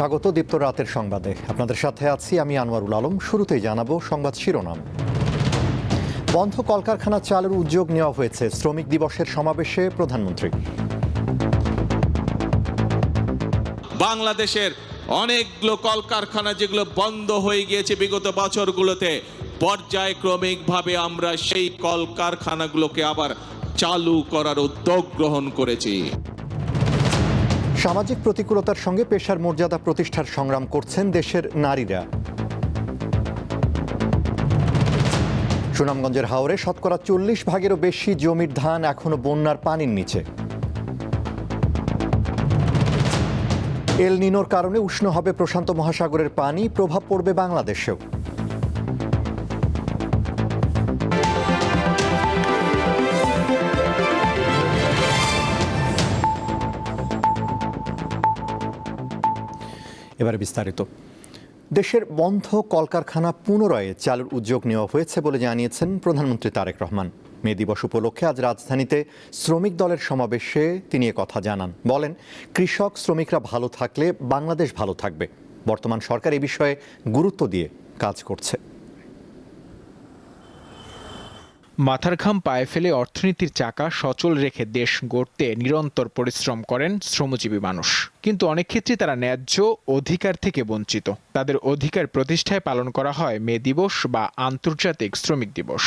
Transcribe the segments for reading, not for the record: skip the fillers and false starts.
স্বাগত দীপ্ত রাতের সংবাদে। আপনাদের সাথে আছি আমি আনোয়ারুল আলম। শুরুতেই জানাবো সংবাদ শিরোনাম। বন্ধ কলকারখানা চালুর উদ্যোগ নেওয়া হয়েছে, শ্রমিক দিবসের সমাবেশে প্রধানমন্ত্রী। বাংলাদেশের অনেকগুলো কলকারখানা যেগুলো বন্ধ হয়ে গিয়েছে বিগত বছরগুলোতে, পর্যায়ক্রমিকভাবে আমরা সেই কলকারখানাগুলোকে আবার চালু করার উদ্যোগ গ্রহণ করেছি। সামাজিক প্রতিকূলতার সঙ্গে পেশার মর্যাদা প্রতিষ্ঠার সংগ্রাম করছেন দেশের নারীরা। সুনামগঞ্জের হাওরে শতকরা 40% বেশি জমির ধান এখনো বন্যার পানির নিচে। এল নিনোর কারণে উষ্ণ হবে প্রশান্ত মহাসাগরের পানি, প্রভাব পড়বে বাংলাদেশেও। এবারে বিস্তারিত। দেশের বন্ধ কলকারখানা পুনরায় চালুর উদ্যোগ নেওয়া হয়েছে বলে জানিয়েছেন প্রধানমন্ত্রী তারেক রহমান। মে দিবস উপলক্ষে আজ রাজধানীতে শ্রমিক দলের সমাবেশে তিনি কথা জানান। বলেন, কৃষক শ্রমিকরা ভালো থাকলে বাংলাদেশ ভালো থাকবে। বর্তমান সরকার এই বিষয়ে গুরুত্ব দিয়ে কাজ করছে। মাথার ঘাম পায়ে ফেলে অর্থনীতির চাকা সচল রেখে দেশ গড়তে নিরন্তর পরিশ্রম করেন শ্রমজীবী মানুষ। কিন্তু অনেক ক্ষেত্রে তারা ন্যায্য অধিকার থেকে বঞ্চিত। তাদের অধিকার প্রতিষ্ঠায় পালন করা হয় মে দিবস বা আন্তর্জাতিক শ্রমিক দিবস।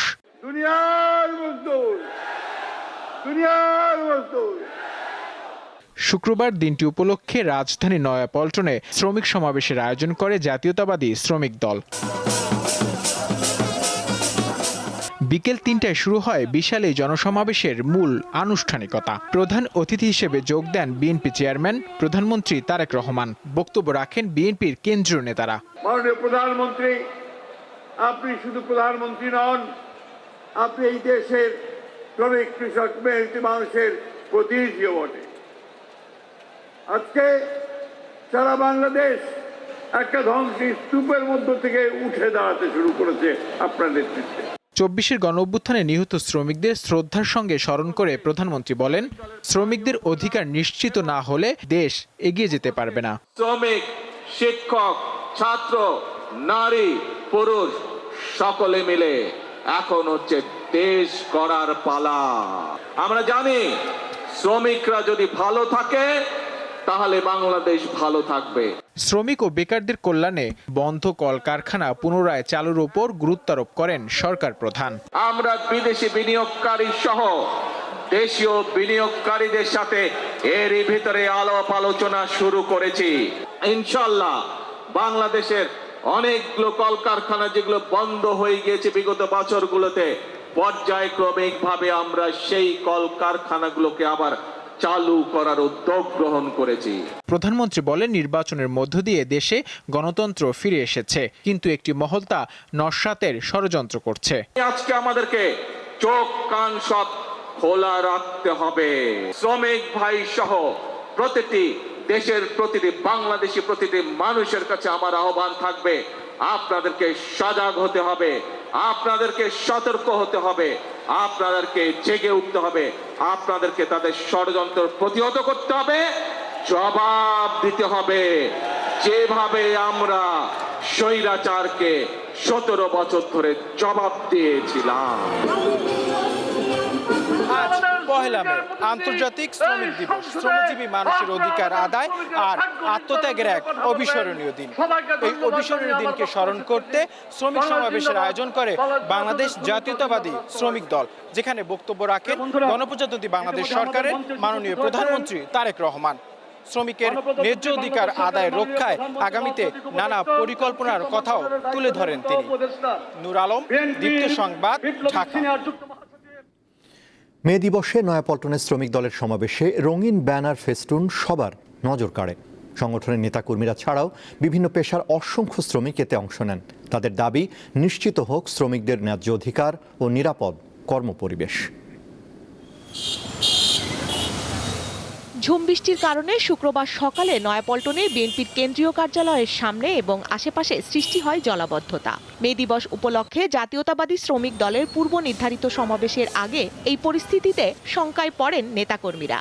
শুক্রবার দিনটি উপলক্ষে রাজধানী নয়াপল্টনে শ্রমিক সমাবেশের আয়োজন করে জাতীয়তাবাদী শ্রমিক দল। বিকেল ৩টায় শুরু হয় বিশাল এই জনসমাবেশের মূল আনুষ্ঠানিকতা। প্রধান অতিথি হিসেবে যোগ দেন বিএনপি চেয়ারম্যান প্রধানমন্ত্রী তারেক রহমান। বক্তব্য রাখেন বিএনপির কেন্দ্রীয় নেতারা। মাননীয় প্রধানমন্ত্রী, আপনি শুধু প্রধানমন্ত্রী নন, আপনি এই দেশের শ্রমিক কৃষক মেহনতি মানুষের প্রতিনিধিও বটে। আজকে সারা বাংলাদেশ একটা ধ্বংসী স্তূপের মধ্য থেকে উঠে দাঁড়াতে শুরু করেছে আপনার নেতৃত্বে। ২৪-এর গণঅভ্যুত্থানে নিহত শ্রমিকদের শ্রদ্ধার সঙ্গে স্মরণ করে প্রধানমন্ত্রী বলেন, শ্রমিকদের অধিকার নিশ্চিত না হলে দেশ এগিয়ে যেতে পারবে না। শ্রমিক, শিক্ষক, ছাত্র, নারী, পুরুষ সকলে মিলে এখন হচ্ছে দেশ গড়ার পালা। আমরা জানি শ্রমিকরা যদি ভালো থাকে তাহলে বাংলাদেশ ভালো থাকবে। শ্রমিক ও বেকারদের কল্যাণে বন্ধ কলকারখানা পুনরায় চালুর উপর গুরুত্ব আরোপ করেন সরকার প্রধান। আমরা বিদেশি বিনিয়োগকারী সহ দেশীয় বিনিয়োগকারীদের সাথে এরই ভিতরে আলাপ আলোচনা শুরু করেছি। ইনশাআল্লাহ বাংলাদেশের অনেকগুলো কলকারখানা যেগুলো বন্ধ হয়ে গিয়েছে বিগত বছরগুলোতে, পর্যায়ক্রমিকভাবে আমরা সেই কলকারখানাগুলোকে আবার চালু করার উদ্যোগ গ্রহণ করেছি। প্রধানমন্ত্রী বলেন, নির্বাচনের মধ্য দিয়ে দেশে গণতন্ত্র ফিরে এসেছে, কিন্তু একটি মহল তা নস্যাতের ষড়যন্ত্র করছে। আজকে আমাদেরকে চোখ কান সব খোলা রাখতে হবে। শ্রমিক ভাই সহ প্রতিটি দেশের প্রতিটি বাংলাদেশি প্রতিটি মানুষের কাছে আমার আহ্বান থাকবে, আপনাদেরকে সজাগ হতে হবে, আপনাদেরকে সতর্ক হতে হবে, আপনাদেরকে জেগে উঠতে হবে, আপনাদেরকে তাদের ষড়যন্ত্র প্রতিহত করতে হবে, জবাব দিতে হবে। যেভাবে আমরা স্বৈরাচারকে 17 বছর ধরে জবাব দিয়েছিলাম। আজ পহেলা মে আন্তর্জাতিক শ্রমিক দিবস। শ্রমজীবী মানুষের অধিকার আদায় আর আত্মত্যাগের এক অবিস্মরণীয় দিন। এই অবিস্মরণীয় দিনকে স্মরণ করতে শ্রমিক সমাবেশের আয়োজন করে বাংলাদেশ জাতীয়তাবাদী শ্রমিক দল, যেখানে বক্তব্য রাখেন গণপ্রজাতন্ত্রী বাংলাদেশ সরকারের মাননীয় প্রধানমন্ত্রী তারেক রহমান। শ্রমিকের ন্যায্য অধিকার আদায় রক্ষায় আগামীতে নানা পরিকল্পনার কথাও তুলে ধরেন তিনি। নূর আলম, দীপ্ত সংবাদ, ঢাকা। মে দিবসে নয়াপল্টনের শ্রমিক দলের সমাবেশে রঙিন ব্যানার ফেস্টুন সবার নজর কাড়ে। সংগঠনের নেতাকর্মীরা ছাড়াও বিভিন্ন পেশার অসংখ্য শ্রমিক এতে অংশ নেন। তাদের দাবি, নিশ্চিত হোক শ্রমিকদের ন্যায্য অধিকার ও নিরাপদ কর্মপরিবেশ। ঝুম বৃষ্টির কারণে শুক্রবার সকালে নয়াপল্টনে বিএনপির কেন্দ্রীয় কার্যালয়ের সামনে এবং আশেপাশে সৃষ্টি হয় জলাবদ্ধতা। মে দিবস উপলক্ষে জাতীয়তাবাদী শ্রমিক দলের পূর্ব নির্ধারিত সমাবেশের আগে এই পরিস্থিতিতে শঙ্কায় পড়েন নেতাকর্মীরা।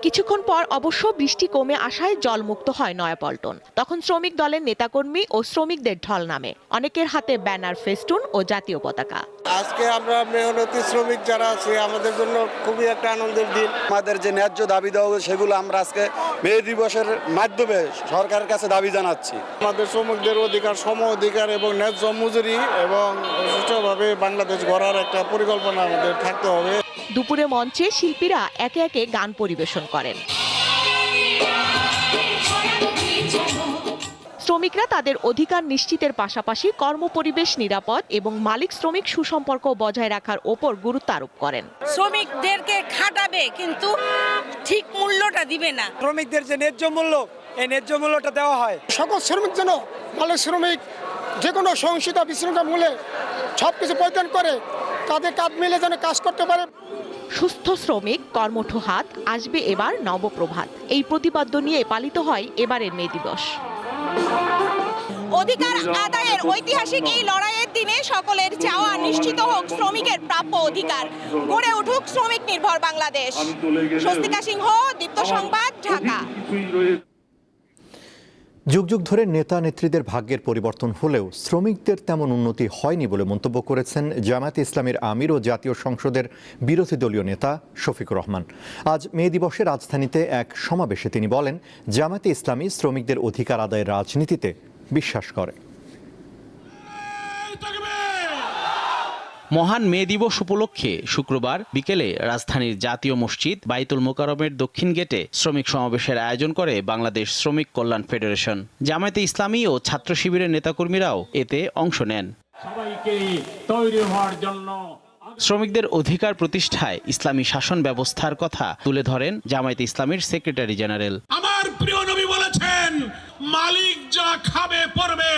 কিছুক্ষণ পর অবশ্য বৃষ্টি কমে আসায় জলমুক্ত হয় নয়াপল্টন। তখন শ্রমিক দলের নেতাকর্মী ও শ্রমিকদের ঢল নামে, অনেকের হাতে ব্যানার, ফেস্টুন ও জাতীয় পতাকা। আজকে আমরা মেহনতি শ্রমিক যারা আছি আমাদের জন্য খুবই একটা আনন্দের দিন। আমাদের যে ন্যায্য দাবি দেওয়া সেগুলো আমরা আজকে মে দিবসের মাধ্যমে সরকারের কাছে দাবি জানাচ্ছি। আমাদের শ্রমিকদের অধিকার, সম অধিকার এবং ন্যায্য মজুরি এবং সুষ্ঠুভাবে বাংলাদেশ গড়ার একটা পরিকল্পনা আমাদের থাকতে হবে। দুপুরে মঞ্চে শিল্পীরা একে একে গান পরিবেশন করেন। শ্রমিকরা তাদের অধিকার নিশ্চিতের পাশাপাশি কর্মপরিবেশ নিরাপদ এবং মালিক শ্রমিক সুসম্পর্ক বজায় রাখার ওপর গুরুত্ব আরোপ করেন। শ্রমিকদেরকে খাটাবে কিন্তু ঠিক মূল্যটা দিবে না। শ্রমিকদের যে ন্যায্য মূল্য, এই ন্যায্য মূল্যটা দেওয়া হয়। সকল শ্রমিক যেন মালিক শ্রমিক যে কোনো সহিংসতা বিশৃঙ্খলা মূলে সব কিছু পরিত্যাগ করে কাঁধে কাঁধ মিলে যেন কাজ করতে পারে। সুস্থ শ্রমিক, কর্মঠ হাত, আসবে এবার নবপ্রভাত, এই প্রতিপাদ্য নিয়ে পালিত হয় এবারের মে দিবস। অধিকার আদায়ের ঐতিহাসিক এই লড়াইয়ের দিনে সকলের চাওয়া নিশ্চিত হোক শ্রমিকের প্রাপ্য অধিকার, গড়ে উঠুক শ্রমিক নির্ভর বাংলাদেশ। স্বস্তিকা সিংহ, দীপ্ত সংবাদ, ঢাকা। যুগ যুগ ধরে নেতা নেত্রীদের ভাগ্যের পরিবর্তন হলেও শ্রমিকদের তেমন উন্নতি হয়নি বলে মন্তব্য করেছেন জামায়াতে ইসলামীর আমির ও জাতীয় সংসদের বিরোধী দলীয় নেতা শফিকুর রহমান। আজ মে দিবসে রাজধানীতে এক সমাবেশে তিনি বলেন, জামায়াতে ইসলামী শ্রমিকদের অধিকার আদায়ের রাজনীতিতে বিশ্বাস করে। মহান মে দিবস উপলক্ষে শুক্রবার বিকেলে রাজধানীর জাতীয় মসজিদ বাইতুল মোকাররমের দক্ষিণ গেটে শ্রমিক সমাবেশের আয়োজন করে বাংলাদেশ শ্রমিক কল্যাণ ফেডারেশন। জামায়াতে ইসলামী ও ছাত্র শিবিরের নেতাকর্মীরাও এতে অংশ নেন। শ্রমিকদের অধিকার প্রতিষ্ঠায় ইসলামী শাসন ব্যবস্থার কথা তুলে ধরেন জামায়াতে ইসলামীর সেক্রেটারি জেনারেল। আমার প্রিয় নবী বলেছেন, মালিক যা খাবে পড়বে,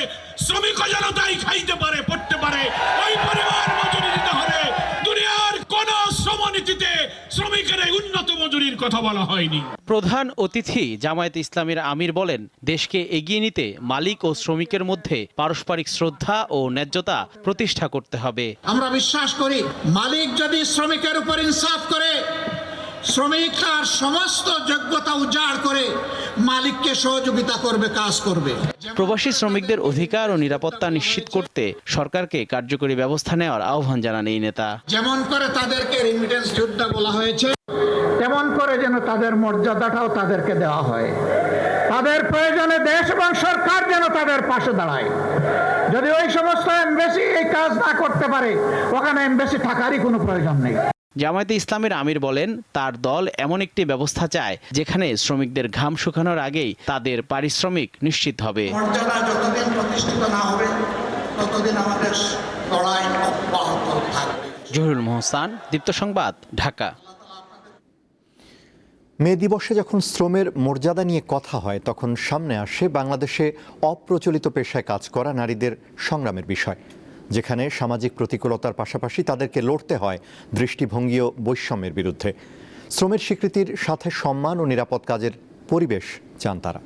শ্রমিকও যেন তাই খাইতে পারে, পড়তে পারে, ওই পরিমাণ মজুরি দিতে হবে। দুনিয়ার কোন শ্রমনীতিতে শ্রমিকের উন্নত মজুরির কথা বলা হয়নি। প্রধান অতিথি জামায়াতে ইসলামীর আমির বলেন, দেশকে এগিয়ে নিতে মালিক ও শ্রমিকের মধ্যে পারস্পরিক শ্রদ্ধা ও ন্যায্যতা প্রতিষ্ঠা করতে হবে। আমরা বিশ্বাস করি, মালিক যদি শ্রমিকের উপর ইনসাফ করে, শ্রমিক তার সমস্ত যোগ্যতা উজাড় করে মালিককে সহযোগিতা করবে, কাজ করবে। প্রবাসী শ্রমিকদের অধিকার ও নিরাপত্তা নিশ্চিত করতে সরকারকে কার্যকরী ব্যবস্থা নেওয়ার আহ্বান জানান এই নেতা। যেমন করে তাদেরকে রেমিটেন্স যোদ্ধা বলা হয়েছে, তেমন করে যেন তাদের মর্যাদাটাও তাদেরকে দেওয়া হয়। তাদের প্রয়োজনে দেশ এবং সরকার যেন তাদের পাশে দাঁড়ায়। যদি ওই সমস্ত এমবেসি এই কাজ না করতে পারে, ওখানে এমবেসি থাকারই কোনো প্রয়োজন নেই। জামায়াতে ইসলামীর আমির বলেন, তার দল এমন একটি ব্যবস্থা চায় যেখানে শ্রমিকদের ঘাম শুকানোর আগেই তাদের পারিশ্রমিক নিশ্চিত হবে। মর্যাদা যতদিন প্রতিষ্ঠিত না হবে ততদিন আমাদের লড়াই অব্যাহত থাকবে। জহিরুল মোহসান, দীপ্ত সংবাদ, ঢাকা। মে দিবসে যখন শ্রমের মর্যাদা নিয়ে কথা হয়, তখন সামনে আসে বাংলাদেশে অপ্রচলিত পেশায় কাজ করা নারীদের সংগ্রামের বিষয়, যেখানে সামাজিক প্রতিকূলতার পাশাপাশি তাদেরকে লড়তে হয় দৃষ্টিভঙ্গি ও বৈষম্যের বিরুদ্ধে। শ্রমের স্বীকৃতির সাথে সম্মান ও নিরাপদ কাজের পরিবেশ চান তারা।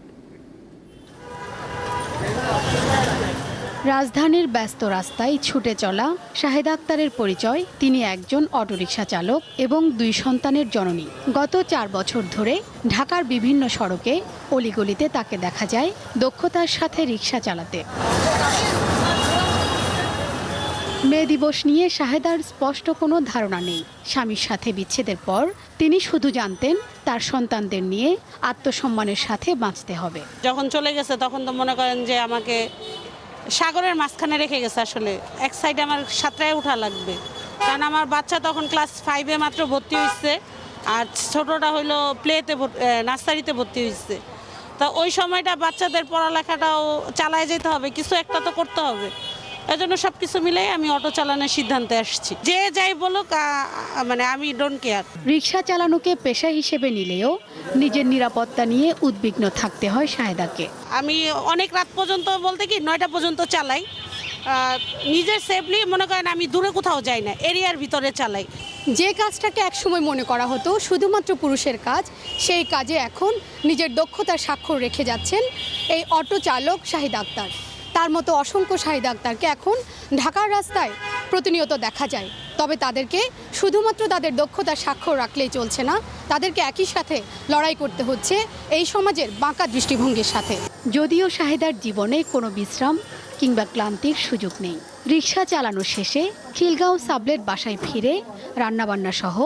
রাজধানীর ব্যস্ত রাস্তায় ছুটে চলা শাহেদ আক্তারের পরিচয়, তিনি একজন অটোরিকশা চালক এবং 2 সন্তানের জননী। গত 4 বছর ধরে ঢাকার বিভিন্ন সড়কে অলিগলিতে তাকে দেখা যায় দক্ষতার সাথে রিকশা চালাতে। মে দিবস নিয়ে শাহেদার স্পষ্ট কোনো ধারণা নেই। স্বামীর সাথে বিচ্ছেদের পর তিনি শুধু জানতেন তার সন্তানদের নিয়ে আত্মসম্মানের সাথে বাঁচতে হবে। যখন চলে গেছে তখন তো মনে করেন যে আমাকে সাগরের মাঝখানে রেখে গেছে। আসলে এক সাইডে আমার সাঁতরায় ওঠা লাগবে, কারণ আমার বাচ্চা তখন ক্লাস 5-এ মাত্র ভর্তি হয়েছে, আর ছোটটা হইলো প্লেতে নার্সারিতে ভর্তি হয়েছে। তা ওই সময়টা বাচ্চাদের পড়ালেখাটাও চালায় যেতে হবে, কিছু একটা তো করতে হবে। এজন্য সব কিছু মিলে আমি অটো চালানোর সিদ্ধান্তে আসছি। যে যাই বলুক, মানে আমি ডোন্ট কেয়ার। রিকশা চালানোকে পেশা হিসেবে নিলেও নিজের নিরাপত্তা নিয়ে উদ্বিগ্ন থাকতে হয় শাহেদাকে। আমি অনেক রাত পর্যন্ত, বলতে কি 9টা পর্যন্ত চালাই। নিজের সেফলি মনে করেন আমি দূরে কোথাও যাই না, এরিয়ার ভিতরে চালাই। যে কাজটাকে একসময় মনে করা হতো শুধুমাত্র পুরুষের কাজ, সেই কাজে এখন নিজের দক্ষতার স্বাক্ষর রেখে যাচ্ছেন এই অটো চালক শাহিদ আক্তার। তার মতো অসংখ্য শাহিদ আক্তারকে এখন ঢাকার রাস্তায় প্রতিনিয়ত দেখা যায়। তবে তাদেরকে শুধুমাত্র তাদের দক্ষতার স্বাক্ষর রাখলেই চলছে না, তাদেরকে একই সাথে লড়াই করতে হচ্ছে এই সমাজের বাঁকা দৃষ্টিভঙ্গির সাথে। যদিও শাহেদার জীবনে কোনো বিশ্রাম কিংবা ক্লান্তির সুযোগ নেই। রিকশা চালানো শেষে খিলগাঁও সাবলেট বাসায় ফিরে রান্নাবান্না সহ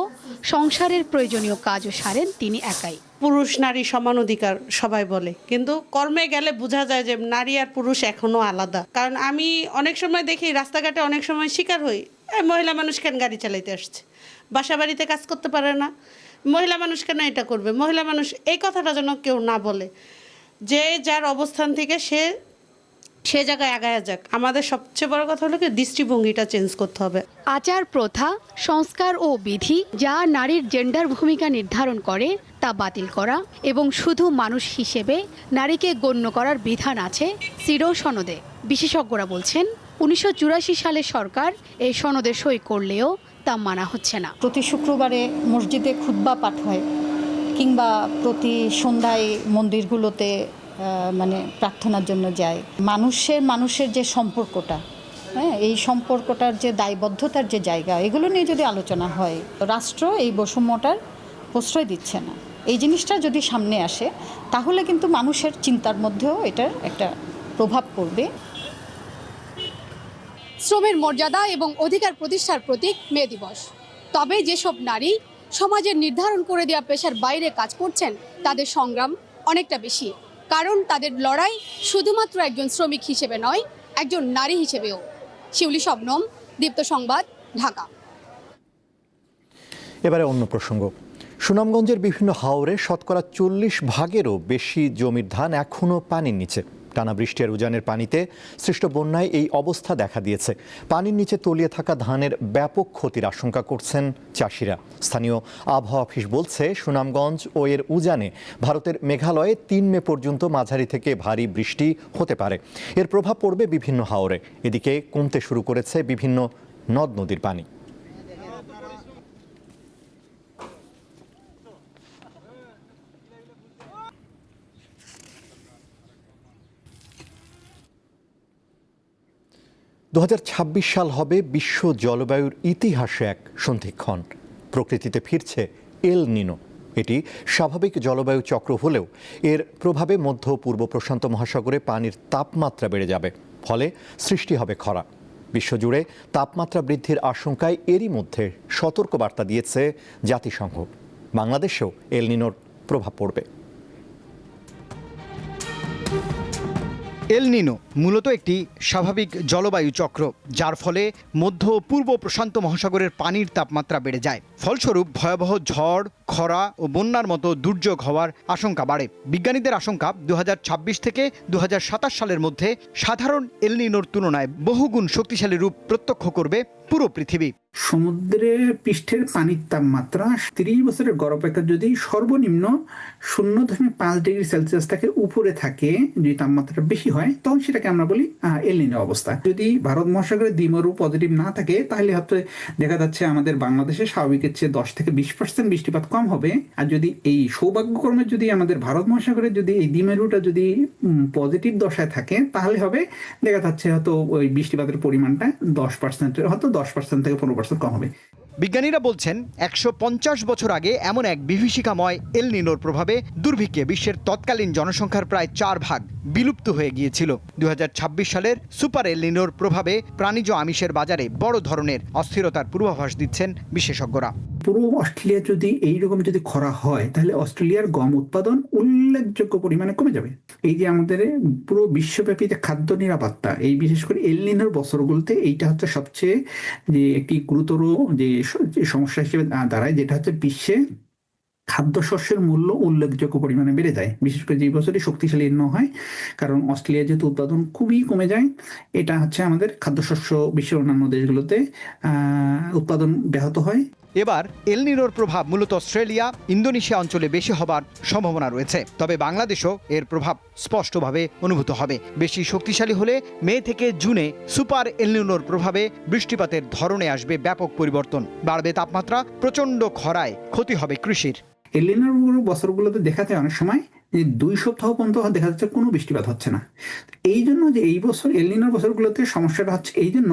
সংসারের প্রয়োজনীয় কাজও সারেন তিনি একাই। পুরুষ নারী সমান অধিকার সবাই বলে, কিন্তু কর্মে গেলে বোঝা যায় যে নারী আর পুরুষ এখনো আলাদা। কারণ আমি অনেক সময় দেখি রাস্তাঘাটে অনেক সময় শিকার হই, মহিলা মানুষ কেন গাড়ি চালাইতে আসছে, বাসা বাড়িতে কাজ করতে পারে না, মহিলা মানুষ কেন এটা করবে, মহিলা মানুষ, এই কথাটা যেন কেউ না বলে। যে যার অবস্থান থেকে সে জায়গায় আগায়া যাক। আমাদের সবচেয়ে বড় কথা হলো কি দৃষ্টিভঙ্গিটা চেঞ্জ করতে হবে। আচার, প্রথা, সংস্কার ও বিধি যা নারীর জেন্ডার ভূমিকা নির্ধারণ করে তা বাতিল করা এবং শুধু মানুষ হিসেবে নারীকে গণ্য করার বিধান আছে সিডও সনদে। বিশেষজ্ঞরা বলছেন 1984 সালে সরকার এই সনদে সই করলেও তা মানা হচ্ছে না। প্রতি শুক্রবারে মসজিদে খুতবা পাঠ হয়, কিংবা প্রতি সন্ধ্যায় মন্দিরগুলোতে প্রার্থনার জন্য যায়। মানুষের যে সম্পর্কটা, এই সম্পর্কটার যে দায়বদ্ধতার যে জায়গা, এগুলো নিয়ে যদি আলোচনা হয়, রাষ্ট্র এই বৈষম্যটার প্রশ্রয় দিচ্ছে না। এই জিনিসটা যদি সামনে আসে তাহলে কিন্তু মানুষের চিন্তার মধ্যেও এটার একটা প্রভাব পড়বে। শ্রমের মর্যাদা এবং অধিকার প্রতিষ্ঠার প্রতীক মে দিবস। তবে যেসব নারী সমাজের নির্ধারণ করে দেওয়া পেশার বাইরে কাজ করছেন তাদের সংগ্রাম অনেকটা বেশি, কারণ তাদের লড়াই শুধুমাত্র একজন শ্রমিক হিসেবে নয়, একজন নারী হিসেবেও। শিউলি শবনম, দীপ্ত সংবাদ, ঢাকা। এবারে অন্য প্রসঙ্গ। সুনামগঞ্জের বিভিন্ন হাওরে শতকরা 40% বেশি জমির ধান এখনও পানির নিচে। টানা বৃষ্টি আর উজানের পানিতে সৃষ্ট বন্যায় এই অবস্থা দেখা দিয়েছে। পানির নিচে তলিয়ে থাকা ধানের ব্যাপক ক্ষতির আশঙ্কা করছেন চাষিরা। স্থানীয় আবহাওয়া অফিস বলছে, সুনামগঞ্জ ও এর উজানে ভারতের মেঘালয়ে 3 মে পর্যন্ত মাঝারি থেকে ভারী বৃষ্টি হতে পারে। এর প্রভাব পড়বে বিভিন্ন হাওরে। এদিকে কমতে শুরু করেছে বিভিন্ন নদ নদীর পানি। দু 2026 সাল হবে বিশ্ব জলবায়ুর ইতিহাসে এক সন্ধিক্ষণ। প্রকৃতিতে ফিরছে এল নিনো। এটি স্বাভাবিক জলবায়ু চক্র হলেও এর প্রভাবে মধ্য পূর্ব প্রশান্ত মহাসাগরে পানির তাপমাত্রা বেড়ে যাবে, ফলে সৃষ্টি হবে খরা। বিশ্বজুড়ে তাপমাত্রা বৃদ্ধির আশঙ্কায় এরই মধ্যে সতর্কবার্তা দিয়েছে জাতিসংঘ। বাংলাদেশেও এল নিনোর প্রভাব পড়বে। এল নিনো মূলত একটি স্বাভাবিক জলবায়ু চক্র, যার ফলে মধ্য ও পূর্ব প্রশান্ত মহাসাগরের পানির তাপমাত্রা বেড়ে যায়। ফলস্বরূপ ভয়াবহ ঝড়, খরা ও বন্যার মতো দুর্যোগ হওয়ার আশঙ্কা বাড়ে। বিজ্ঞানীদের আশঙ্কা 2026 থেকে 2027 সালের মধ্যে সাধারণ এল নিনোর তুলনায় বহুগুণ শক্তিশালী রূপ প্রত্যক্ষ করবে পুরো পৃথিবী। সমুদ্রের পৃষ্ঠের পানির তাপমাত্রা 30 বছরের গড় অপেক্ষা যদি সর্বনিম্ন 0.5 ডিগ্রি সেলসিয়াস থেকে উপরে থাকে, যদি তাপমাত্রা বেশি হয়, তখন সেটাকে আমরা বলি এল নিনো অবস্থা। যদি ভারত মহাসাগরে দ্বিমেরু পজিটিভ না থাকে, তাহলে হয়তো দেখা যাচ্ছে আমাদের বাংলাদেশে স্বাভাবিকের চেয়ে 10 থেকে 20% বৃষ্টিপাত কম হবে। আর যদি এই সৌভাগ্যক্রমে যদি আমাদের ভারত মহাসাগরে যদি এই দ্বিমেরুটা যদি পজিটিভ দশায় থাকে, তাহলে হবে দেখা যাচ্ছে হয়তো ওই বৃষ্টিপাতের পরিমাণটা 10%, হয়তো 10% থেকে 15% কম হবে। বিজ্ঞানীরা বলছেন 150 বছর আগে এমন এক বিভীষিকাময় এল নিনোর প্রভাবে দুর্ভিক্ষে বিশ্বের তৎকালীন জনসংখ্যার প্রায় 4 ভাগ বিলুপ্ত হয়ে গিয়েছিল। 2026 সালের সুপার এল নিনোর প্রভাবে প্রাণীজ আমিষের বাজারে বড় ধরনের অস্থিরতার পূর্বাভাস দিচ্ছেন বিশেষজ্ঞরা। পুরো অস্ট্রেলিয়া যদি এইরকম যদি খরা হয়, তাহলে অস্ট্রেলিয়ার গম উৎপাদন উল্লেখযোগ্য পরিমাণে কমে যাবে। এই যে আমাদের পুরো বিশ্বব্যাপী যে খাদ্য নিরাপত্তা, এই বিশেষ করে এল নিনোর বছরগুলোতে এইটা হচ্ছে সবচেয়ে যে একটি গুরুতর যে সমস্যা হিসেবে দাঁড়ায়, যেটা হচ্ছে বিশ্বে খাদ্যশস্যের মূল্য উল্লেখযোগ্য পরিমাণে বেড়ে যায়, বিশেষ করে যে বছরই শক্তিশালী এল নিনো হয়। কারণ অস্ট্রেলিয়া যেহেতু উৎপাদন খুবই কমে যায়, এটা হচ্ছে আমাদের খাদ্যশস্য বিশ্বের অন্যান্য দেশগুলোতে উৎপাদন ব্যাহত হয়। এবার এল নিনোর প্রভাব মূলত অস্ট্রেলিয়া, ইন্দোনেশিয়া অঞ্চলে বেশি হবার সম্ভাবনা রয়েছে। তবে বাংলাদেশও এর প্রভাব স্পষ্টভাবে অনুভূত হবে। বেশি শক্তিশালী হলে মে থেকে জুনে সুপার এল নিনোর প্রভাবে বৃষ্টিপাতের ধরনে আসবে ব্যাপক পরিবর্তন, বাড়বে তাপমাত্রা, প্রচণ্ড খরায় ক্ষতি হবে কৃষির। এল নিনোর বছরগুলোতে দেখা যায় অনেক সময় যে 2 সপ্তাহ পর্যন্ত দেখা যাচ্ছে কোনো বৃষ্টিপাত হচ্ছে না। এই জন্য যে এই বছর এল নিনোর বছরগুলোতে সমস্যাটা হচ্ছে এই জন্য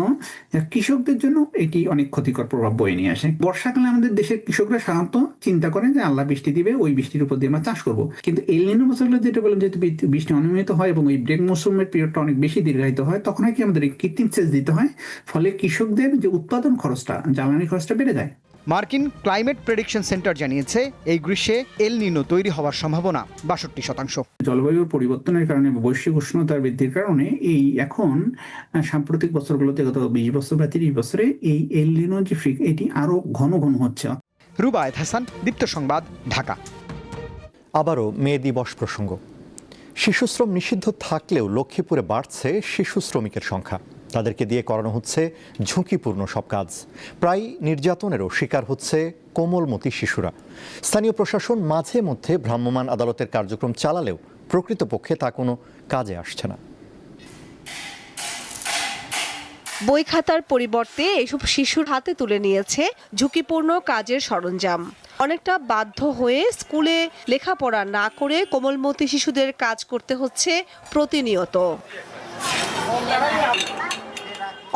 কৃষকদের জন্য এটি অনেক ক্ষতিকর প্রভাব বয়ে নিয়ে আসে। বর্ষাকালে আমাদের দেশের কৃষকরা সাধারণত চিন্তা করেন যে আল্লাহ বৃষ্টি দিবে, ওই বৃষ্টির উপর দিয়ে আমরা চাষ করবো। কিন্তু এল নিনো বছরগুলো যেটা বললাম, যেহেতু বৃষ্টি অনিয়মিত হয় এবং এই ব্রেক মৌসুমের পিরিয়ডটা অনেক বেশি দীর্ঘায়িত হয়, তখন হয় কি আমাদের এই কৃত্রিম সেচ দিতে হয়, ফলে কৃষকদের যে উৎপাদন খরচটা, জ্বালানি খরচটা বেড়ে যায়। মার্কিন ক্লাইমেট প্রেডিকশন সেন্টার জানিয়েছে এই গ্রীষ্মে এল নিনো তৈরি হওয়ার সম্ভাবনা 62%। জলবায়ুর পরিবর্তনের কারণে, বৈশ্বিক উষ্ণতার বৃদ্ধির কারণে এই এখন সাম্প্রতিক বছরগুলোতে, গত 20 বছর বা 30 বছরে এই এল নিনো যে এটি আরো ঘন ঘন হচ্ছে। রুবায়েত হাসান, দীপ্ত সংবাদ, ঢাকা। আবারও মে দিবস প্রসঙ্গ। শিশুশ্রম নিষিদ্ধ থাকলেও লক্ষ্মীপুরে বাড়ছে শিশু শ্রমিকের সংখ্যা। তাদেরকে দিয়ে করানো হচ্ছে ঝুঁকিপূর্ণ সব কাজ। প্রায় নির্যাতনেরও শিকার হচ্ছে কোমলমতি শিশুরা। স্থানীয় প্রশাসন মাঝে মধ্যে ভ্রাম্যমাণ আদালতের কার্যক্রম চালালেও প্রকৃতপক্ষে তা কোনো কাজে আসছে না। বই খাতার পরিবর্তে এসব শিশুর হাতে তুলে নিয়েছে ঝুঁকিপূর্ণ কাজের সরঞ্জাম। অনেকটা বাধ্য হয়ে স্কুলে লেখাপড়া না করে কোমলমতি শিশুদের কাজ করতে হচ্ছে প্রতিনিয়ত।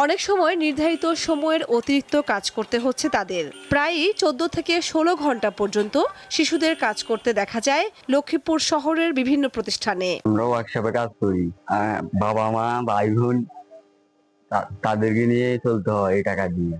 অনেক সময় নির্ধারিত সময়ের অতিরিক্ত কাজ করতে হচ্ছে তাদের। প্রায়ই 14 থেকে 16 ঘন্টা পর্যন্ত শিশুদের কাজ করতে দেখা যায় লক্ষ্মীপুর শহরের বিভিন্ন প্রতিষ্ঠানে। আমরা ওয়ার্কশপে কাজ করি, বাবা মা ভাই বোন তাদেরকে নিয়ে চলতে হয় এই টাকা দিয়ে।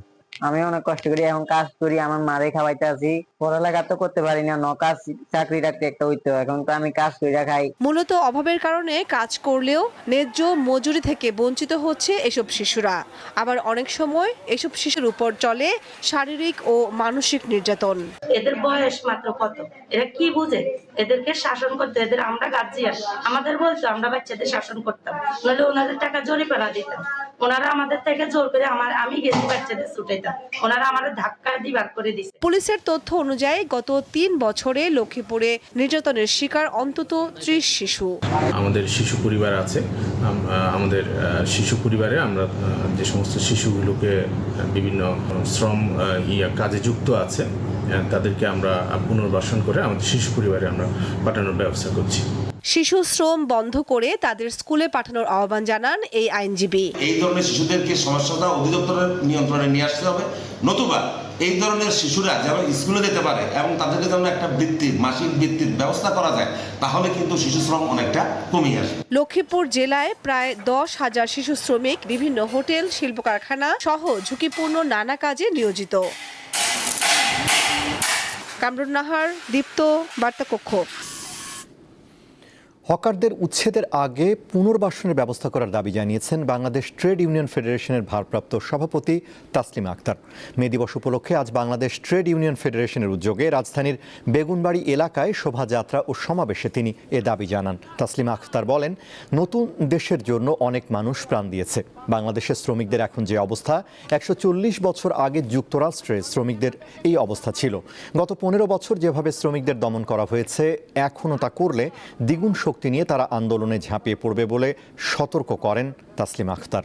আমি অনেক কষ্ট করি, এখন কাজ করি, আমার মারে খাওয়াইতে আছি। পড়ালেখা তো করতে পারি না, কাজ চাকরি রাখতে একটা হইতো, এখন তো আমি কাজ করে খাই। মূলত অভাবের কারণে কাজ করলেও ন্যায্য মজুরি থেকে বঞ্চিত হচ্ছে এসব শিশুরা। আবার অনেক সময় এসব শিশুর উপর চলে শারীরিক ও মানসিক নির্যাতন। এদের বয়স মাত্র কত, এরা কি বুঝে? এদেরকে শাসন করতে এদের আমরা গার্জিয়ান, আমাদের বলতো আমরা বাচ্চাদের শাসন করতাম, নইলে ওনাদের টাকা জরিমানা দিতাম। ওনারা আমাদের থেকে জোর করে আমি গেছি বাচ্চাদের ছুটাইতাম, ওনারা আমাদের ধাক্কা দিয়ে বার করে দিচ্ছে। পুলিশের তথ্য অনুযায়ী গত 3 বছরে লক্ষ্মীপুরে নির্যাতনের শিকার অন্তত 30 শিশু। আমাদের শিশু পরিবার আছে, আমাদের শিশু পরিবারে আমরা যে সমস্ত শিশুগুলোকে বিভিন্ন শ্রম কাজে যুক্ত আছে তাদেরকে আমরা পুনর্বাসন করে আমাদের শিশু পরিবারে আমরা পাঠানোর ব্যবস্থা করছি। শিশু শ্রম বন্ধ করে তাদের স্কুলে পাঠানোর আহ্বান জানান এই আইনজীবী। এই ধরনের শিশুদেরকে সমস্যাটা অধিদপ্তরের নিয়ন্ত্রণে নিয়ে আসতে হবে, নতুবা এই ধরনের শিশুরা যেন স্কুলে যেতে পারে এবং তাদেরকে যেন একটা মাসিক বৃত্তির ব্যবস্থা করা যায়, তাহলে কিন্তু শিশু শ্রম অনেকটা কমে আসবে। লক্ষ্মীপুর জেলায় প্রায় 10,000 শিশু শ্রমিক বিভিন্ন হোটেল, শিল্প কারখানা সহ ঝুঁকিপূর্ণ নানা কাজে নিয়োজিত। কামরুন নাহার, দীপ্ত, বার্তাকক্ষ। হকারদের উচ্ছেদের আগে পুনর্বাসনের ব্যবস্থা করার দাবি জানিয়েছেন বাংলাদেশ ট্রেড ইউনিয়ন ফেডারেশনের ভারপ্রাপ্ত সভাপতি তাসলিমা আক্তার। মে দিবস উপলক্ষে আজ বাংলাদেশ ট্রেড ইউনিয়ন ফেডারেশনের উদ্যোগে রাজধানীর বেগুনবাড়ি এলাকায় শোভাযাত্রা ও সমাবেশে তিনি এ দাবি জানান। তাসলিমা আক্তার বলেন, নতুন দেশের জন্য অনেক মানুষ প্রাণ দিয়েছে। বাংলাদেশের শ্রমিকদের এখন যে অবস্থা, 140 বছর আগে যুক্তরাষ্ট্রে শ্রমিকদের এই অবস্থা ছিল। গত 15 বছর যেভাবে শ্রমিকদের দমন করা হয়েছে, এখনও তা করলে দ্বিগুণ শক্তি নিয়ে তারা আন্দোলনে ঝাঁপিয়ে পড়বে বলে সতর্ক করেন তাসলিমা আক্তার।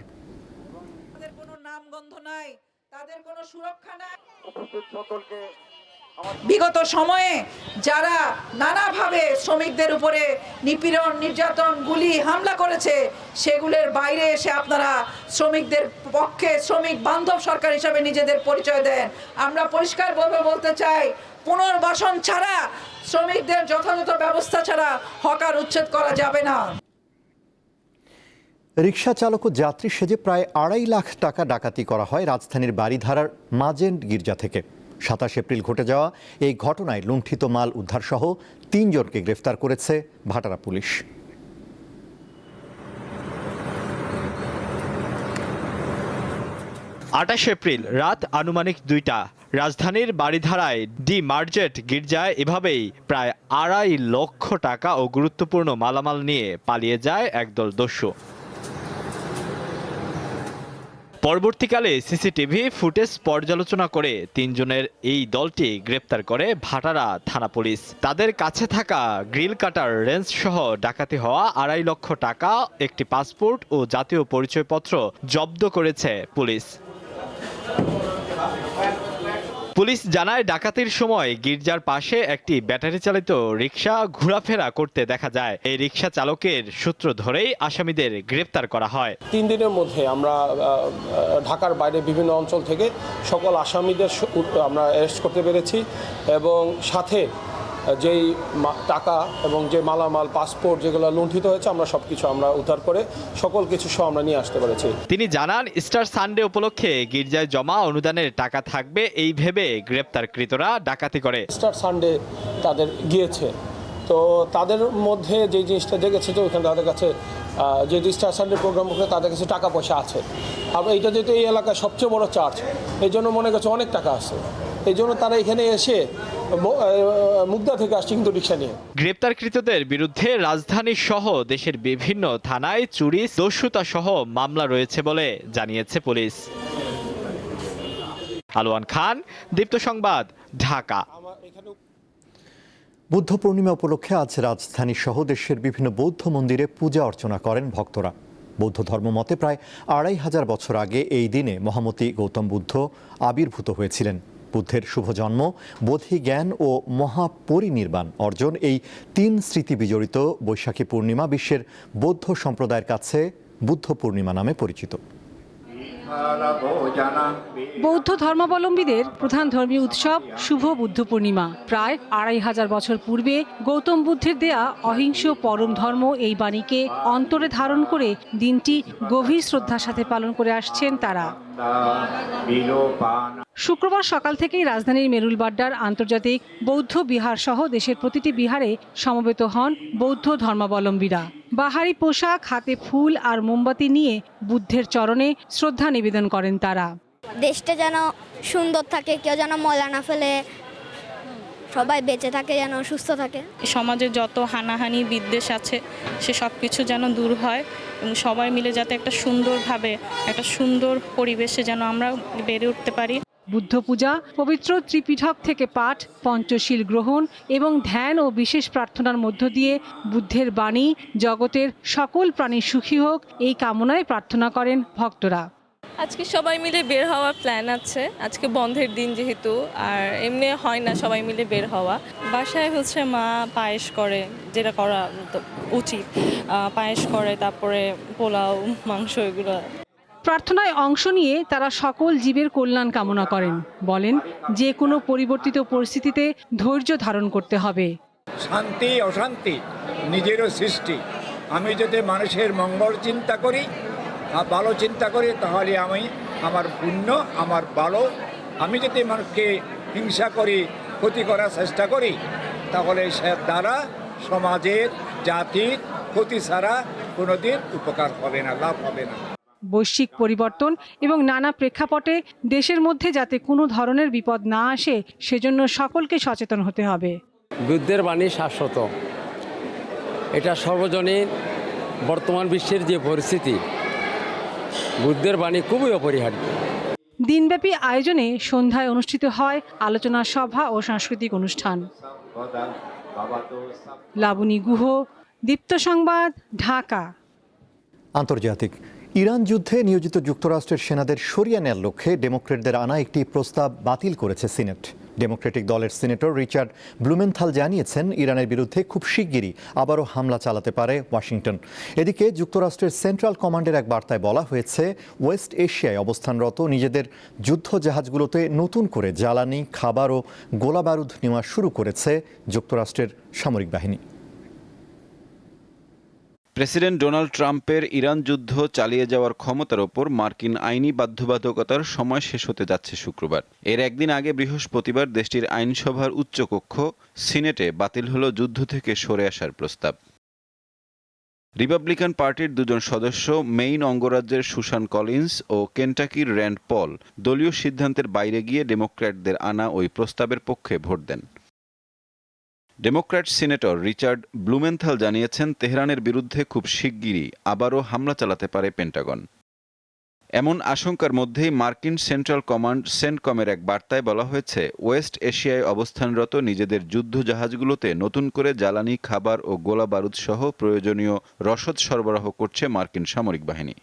তাদের কোনো নামগন্ধ নাই, তাদের কোনো সুরক্ষা নাই। বিগত সময়ে যারা নানাভাবে শ্রমিকদের উপরে নিপীড়ন, নির্যাতন, গুলি, হামলা করেছে, সেগুলোর বাইরে এসে আপনারা শ্রমিকদের পক্ষে শ্রমিক বান্ধব সরকার হিসাবে নিজেদের পরিচয় দেন। আমরা পরিষ্কারভাবে বলতে চাই, পুনর্বাসন ছাড়া, শ্রমিকদের যথাযথ ব্যবস্থা ছাড়া হকার উচ্ছেদ করা যাবে না। রিকশা চালক ও যাত্রী সেজে প্রায় 2.5 লাখ টাকা ডাকাতি করা হয় রাজধানীর বারিধারার মাজেন্ট গির্জা থেকে। 27 এপ্রিল ঘটে যাওয়া এই ঘটনায় লুণ্ঠিত মাল উদ্ধার সহ 3 জনকে গ্রেফতার করেছে ভাটারা পুলিশ। 28 এপ্রিল রাত আনুমানিক 2টা রাজধানীর বারিধারায় ডি মার্জেন্ট গির্জায় এভাবেই প্রায় 2.5 লক্ষ টাকা ও গুরুত্বপূর্ণ মালামাল নিয়ে পালিয়ে যায় একদল দস্যু। পরবর্তীকালে সিসিটিভি ফুটেজ পর্যালোচনা করে 3 জনের এই দলটি গ্রেপ্তার করে ভাটারা থানা পুলিশ। তাদের কাছে থাকা গ্রিল কাটার রেঞ্জ সহ ডাকাতি হওয়া 2.5 লক্ষ টাকা, একটি পাসপোর্ট ও জাতীয় পরিচয়পত্র জব্দ করেছে পুলিশ। পুলিশ জানায় ডাকাতির সময় গির্জার পাশে একটি ব্যাটারি চালিত রিকশা ঘোরাফেরা করতে দেখা যায়। এই রিকশা চালকের সূত্র ধরেই আসামিদের গ্রেপ্তার করা হয়। 3 দিনের মধ্যে আমরা ঢাকার বাইরে বিভিন্ন অঞ্চল থেকে সকল আসামিদের আমরা অ্যারেস্ট করতে পেরেছি এবং সাথে যেই টাকা এবং যে মালামাল পাসপোর্ট যেগুলো লুণ্ঠিত হয়েছে আমরা সবকিছু আমরা উদ্ধার করে সকল কিছু সহ আমরা নিয়ে আসতে পেরেছি। তিনি জানান ইস্টার সানডে উপলক্ষে গির্জায় জমা অনুদানের টাকা থাকবে এই ভেবে গ্রেপ্তারকৃতরা ডাকাতি করে। ইস্টার সানডে তাদের গিয়েছে, তো তাদের মধ্যে যে জিনিসটা দেখেছে যে ওইখানে তাদের কাছে যে ইস্টার সানডে প্রোগ্রাম করে তাদের কাছে টাকা পয়সা আছে। আর এইটা যেহেতু এই এলাকায় সবচেয়ে বড় চার্চ, এই জন্য মনে করছে অনেক টাকা আছে, এই জন্য তারা এখানে এসে মুগদা থেকে আসছে কিন্তু রিক্সা নিয়ে। গ্রেপ্তারকৃতদের বিরুদ্ধে রাজধানী সহ দেশের বিভিন্ন থানায় চুরি, দস্যুতা সহ মামলা রয়েছে বলে জানিয়েছে পুলিশ। আলোয়ান খান, দীপ্ত সংবাদ, ঢাকা। বুদ্ধ পূর্ণিমা উপলক্ষে আজ রাজধানী সহ দেশের বিভিন্ন বৌদ্ধ মন্দিরে পূজা অর্চনা করেন ভক্তরা। বৌদ্ধ ধর্ম মতে প্রায় 2500 বছর আগে এই দিনে মহামতি গৌতম বুদ্ধ আবির্ভূত হয়েছিলেন। বুদ্ধের শুভ জন্ম, বোধি জ্ঞান ও মহাপরিনির্বাণ অর্জন, এই 3 স্মৃতি বিজড়িত বৈশাখী পূর্ণিমা বিশ্বের বৌদ্ধ সম্প্রদায়ের কাছে বুদ্ধ পূর্ণিমা নামে পরিচিত। বৌদ্ধ ধর্মাবলম্বীদের প্রধান ধর্মীয় উৎসব শুভ বুদ্ধ পূর্ণিমা। প্রায় 2500 বছর পূর্বে গৌতম বুদ্ধের দেয়া অহিংস পরম ধর্ম এই বাণীকে অন্তরে ধারণ করে দিনটি গভীর শ্রদ্ধার সাথে পালন করে আসছেন তারা। শুক্রবার সকাল থেকেই রাজধানীর মেরুলবাড্ডার আন্তর্জাতিক বৌদ্ধ বিহার সহ দেশের প্রতিটি বিহারে সমবেত হন বৌদ্ধ ধর্মাবলম্বীরা। বাহারি পোশাক, হাতে ফুল আর মোমবাতি নিয়ে বুদ্ধের চরণে শ্রদ্ধা নিবেদন করেন তারা। দেশটা যেন সুন্দর থাকে, কেউ যেন ময়লা না ফেলে, সবাই বেঁচে থাকে, যেন সুস্থ থাকে। সমাজে যত হানাহানি বিদ্বেষ আছে সে সব কিছু যেন দূর হয় এবং সবাই মিলে যাতে একটা সুন্দরভাবে একটা সুন্দর পরিবেশে যেন আমরা বেড়ে উঠতে পারি। বুদ্ধ পূজা, পবিত্র ত্রিপিটক থেকে পাঠ, পঞ্চশীল গ্রহণ এবং ধ্যান ও বিশেষ প্রার্থনার মধ্য দিয়ে বুদ্ধের বাণী জগতের সকল প্রাণী সুখী হোক এই কামনায় প্রার্থনা করেন ভক্তরা। আজকে সবাই মিলে বের হওয়ার প্ল্যান আছে, আজকে বন্ধের দিন যেহেতু, আর এমনি হয় না সবাই মিলে বের হওয়া। বাসায় হচ্ছে মা পায়েস করে, যেটা করা উচিত, পায়েস করে, তারপরে পোলাও, মাংস, এগুলো। প্রার্থনায় অংশ নিয়ে তারা সকল জীবের কল্যাণ কামনা করেন। বলেন যে কোনো পরিবর্তিত পরিস্থিতিতে ধৈর্য ধারণ করতে হবে। শান্তি অশান্তি নিজেরও সৃষ্টি, আমি যদি মানুষের মঙ্গল চিন্তা করি, ভালো চিন্তা করি, তাহলে আমি আমার পুণ্য, আমার ভালো। আমি যদি মানুষকে হিংসা করি, ক্ষতি করার চেষ্টা করি, তাহলে সে দ্বারা সমাজের, জাতির ক্ষতি ছাড়া কোনোদিন উপকার হবে না, লাভ হবে না। বৈশ্বিক পরিবর্তন এবং নানা প্রেক্ষাপটে দেশের মধ্যে যাতে কোনো ধরনের বিপদ না আসে সেজন্য সকলকে সচেতন হতে হবে। বুদ্ধের বাণী শাশ্বত, এটা সর্বজনীন। বর্তমান বিশ্বের যে পরিস্থিতি, বুদ্ধের বাণী খুবই অপরিহার্য। দিনব্যাপী আয়োজনে সন্ধ্যায় অনুষ্ঠিত হয় আলোচনা সভা ও সাংস্কৃতিক অনুষ্ঠান। লাবণী গুহ, দীপ্ত সংবাদ, ঢাকা। আন্তর্জাতিক ইরান যুদ্ধে নিয়োজিত যুক্তরাষ্ট্রের সেনাদের সরিয়ে নেওয়ার লক্ষ্যে ডেমোক্র্যাটদের আনা একটি প্রস্তাব বাতিল করেছে সিনেট। ডেমোক্রেটিক দলের সিনেটর রিচার্ড ব্লুমেনথাল জানিয়েছেন ইরানের বিরুদ্ধে খুব শিগগিরই আবারও হামলা চালাতে পারে ওয়াশিংটন। এদিকে যুক্তরাষ্ট্রের সেন্ট্রাল কমান্ডের এক বার্তায় বলা হয়েছে ওয়েস্ট এশিয়ায় অবস্থানরত নিজেদের যুদ্ধ জাহাজগুলোতে নতুন করে জ্বালানি, খাবার ও গোলাবারুদ নেওয়া শুরু করেছে যুক্তরাষ্ট্রের সামরিক বাহিনী। প্রেসিডেন্ট ডোনাল্ড ট্রাম্পের ইরান যুদ্ধ চালিয়ে যাওয়ার ক্ষমতার ওপর মার্কিন আইনি বাধ্যবাধকতার সময় শেষ হতে যাচ্ছে শুক্রবার। এর একদিন আগে বৃহস্পতিবার দেশটির আইনসভার উচ্চকক্ষ সিনেটে বাতিল হলো যুদ্ধ থেকে সরে আসার প্রস্তাব। রিপাবলিকান পার্টির 2 জন সদস্য মেইন অঙ্গরাজ্যের সুসান কলিন্স ও কেন্টাকির র্যান্ড পল দলীয় সিদ্ধান্তের বাইরে গিয়ে ডেমোক্র্যাটদের আনা ওই প্রস্তাবের পক্ষে ভোট দেন। ডেমোক্র্যাট সিনেটর রিচার্ড ব্লুমেনথাল জানিয়েছেন তেহরানের বিরুদ্ধে খুব শিগগিরই আবারও হামলা চালাতে পারে পেন্টাগন। এমন আশঙ্কার মধ্যেই মার্কিন সেন্ট্রাল কমান্ড সেন্টকমের এক বার্তায় বলা হয়েছে ওয়েস্ট এশিয়ায় অবস্থানরত নিজেদের যুদ্ধ জাহাজগুলোতে নতুন করে জ্বালানি, খাবার ও গোলা বারুদ সহ প্রয়োজনীয় রসদ সরবরাহ করছে মার্কিন সামরিক বাহিনী।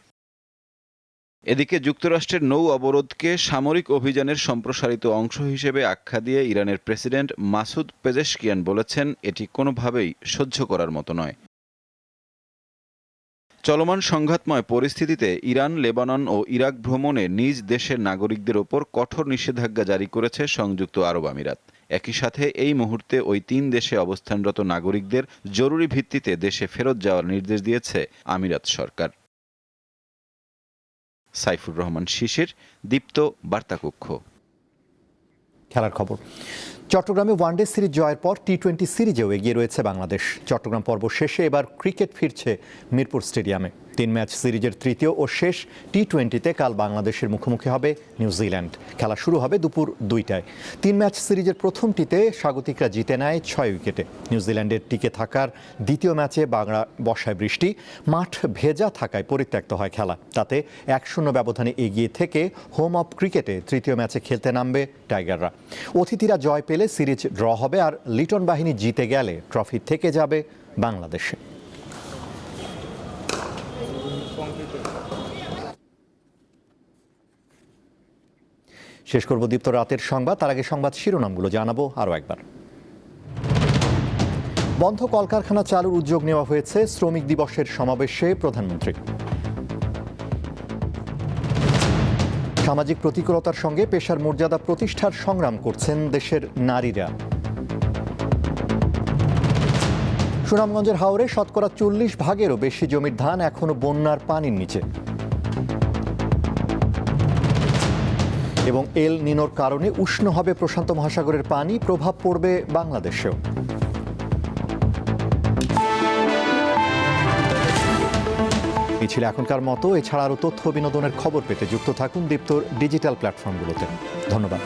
এদিকে যুক্তরাষ্ট্রের নৌ অবরোধকে সামরিক অভিযানের সম্প্রসারিত অংশ হিসেবে আখ্যা দিয়ে ইরানের প্রেসিডেন্ট মাসুদ পেজেশকিয়ান বলেছেন, এটি কোনোভাবেই সহ্য করার মতো নয়। চলমান সংঘাতময় পরিস্থিতিতে ইরান, লেবানন ও ইরাক ভ্রমণে নিজ দেশের নাগরিকদের ওপর কঠোর নিষেধাজ্ঞা জারি করেছে সংযুক্ত আরব আমিরাত। একই সাথে এই মুহূর্তে ওই 3 দেশে অবস্থানরত নাগরিকদের জরুরি ভিত্তিতে দেশে ফেরত যাওয়ার নির্দেশ দিয়েছে আমিরাত সরকার। সাইফুর রহমান শিশির, দীপ্ত বার্তাকক্ষ। খেলার খবর। চট্টগ্রামে ওয়ানডে সিরিজ জয়ের পর টি-20 সিরিজেও এগিয়ে রয়েছে বাংলাদেশ। চট্টগ্রাম পর্ব শেষে এবার ক্রিকেট ফিরছে মিরপুর স্টেডিয়ামে। 3 ম্যাচ সিরিজের তৃতীয় ও শেষ টি-20তে কাল বাংলাদেশের মুখোমুখি হবে নিউজিল্যান্ড। খেলা শুরু হবে দুপুর 2টায়। 3 ম্যাচ সিরিজের প্রথমটিতে স্বাগতিকরা জিতে নেয় 6 উইকেটে। নিউজিল্যান্ডের টিকে থাকার দ্বিতীয় ম্যাচে বাংলা বর্ষায় বৃষ্টি, মাঠ ভেজা থাকায় পরিত্যক্ত হয় খেলা। তাতে 1-0 ব্যবধানে এগিয়ে থেকে হোম অফ ক্রিকেটে তৃতীয় ম্যাচে খেলতে নামবে টাইগাররা। অতিথিরা জয় পেলে সিরিজ ড্র হবে, আর লিটন বাহিনী জিতে গেলে ট্রফি থেকে যাবে বাংলাদেশে। শেষ করব দীপ্ত রাতের সংবাদ, তার আগে সংবাদ শিরোনামগুলো জানাবো আরও একবার। বন্ধ কলকারখানা চালুর উদ্যোগ নেওয়া হয়েছে শ্রমিক দিবসের সমাবেশে প্রধানমন্ত্রী। সামাজিক প্রতিকূলতার সঙ্গে পেশার মর্যাদা প্রতিষ্ঠার সংগ্রাম করছেন দেশের নারীরা। সুনামগঞ্জের হাওরে শতকরা 40% বেশি জমির ধান এখনো বন্যার পানির নিচে। এবং এল নিনোর কারণে উষ্ণ হবে প্রশান্ত মহাসাগরের পানি, প্রভাব পড়বে বাংলাদেশেও। এই ছিল এখনকার মতো। এছাড়া আরও তথ্য বিনোদনের খবর পেতে যুক্ত থাকুন দীপ্তর ডিজিটাল প্ল্যাটফর্মগুলোতে। ধন্যবাদ।